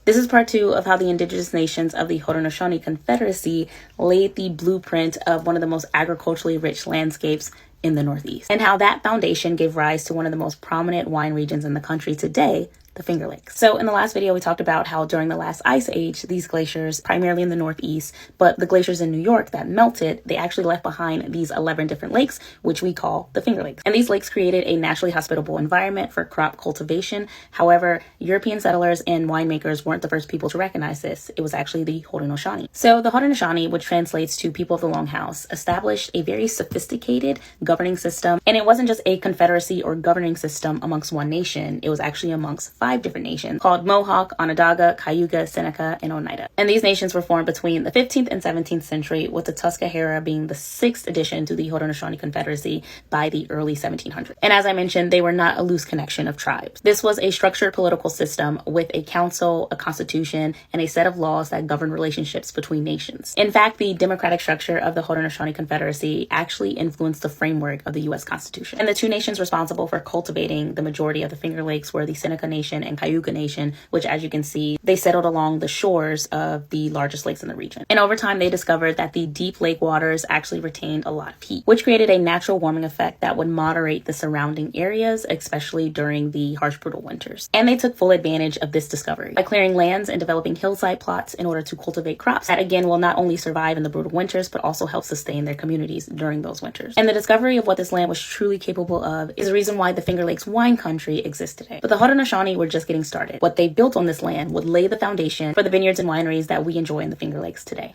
This is part 2 of how the indigenous nations of the Haudenosaunee Confederacy laid the blueprint of one of the most agriculturally rich landscapes in the Northeast, and how that foundation gave rise to one of the most prominent wine regions in the country today, the Finger Lakes. So in the last video, we talked about how during the last ice age, these glaciers, primarily in the Northeast, but the glaciers in New York that melted, they actually left behind these 11 different lakes, which we call the Finger Lakes. And these lakes created a naturally hospitable environment for crop cultivation. However, European settlers and winemakers weren't the first people to recognize this. It was actually the Haudenosaunee. So the Haudenosaunee, which translates to people of the Longhouse, established a very sophisticated governing system. And it wasn't just a confederacy or governing system amongst one nation. It was actually amongst 5 different nations called Mohawk, Onondaga, Cayuga, Seneca, and Oneida. And these nations were formed between the 15th and 17th century, with the Tuscarora being the 6th addition to the Haudenosaunee Confederacy by the early 1700s. And as I mentioned, they were not a loose connection of tribes. This was a structured political system with a council, a constitution, and a set of laws that governed relationships between nations. In fact, the democratic structure of the Haudenosaunee Confederacy actually influenced the framework of the U.S. Constitution. And the 2 nations responsible for cultivating the majority of the Finger Lakes were the Seneca Nation and Cayuga Nation, which, as you can see, they settled along the shores of the largest lakes in the region. And over time, they discovered that the deep lake waters actually retained a lot of heat, which created a natural warming effect that would moderate the surrounding areas, especially during the harsh, brutal winters. And they took full advantage of this discovery by clearing lands and developing hillside plots in order to cultivate crops that, again, will not only survive in the brutal winters, but also help sustain their communities during those winters. And the discovery of what this land was truly capable of is the reason why the Finger Lakes wine country exists today. But the Haudenosaunee were just getting started. What they built on this land would lay the foundation for the vineyards and wineries that we enjoy in the Finger Lakes today.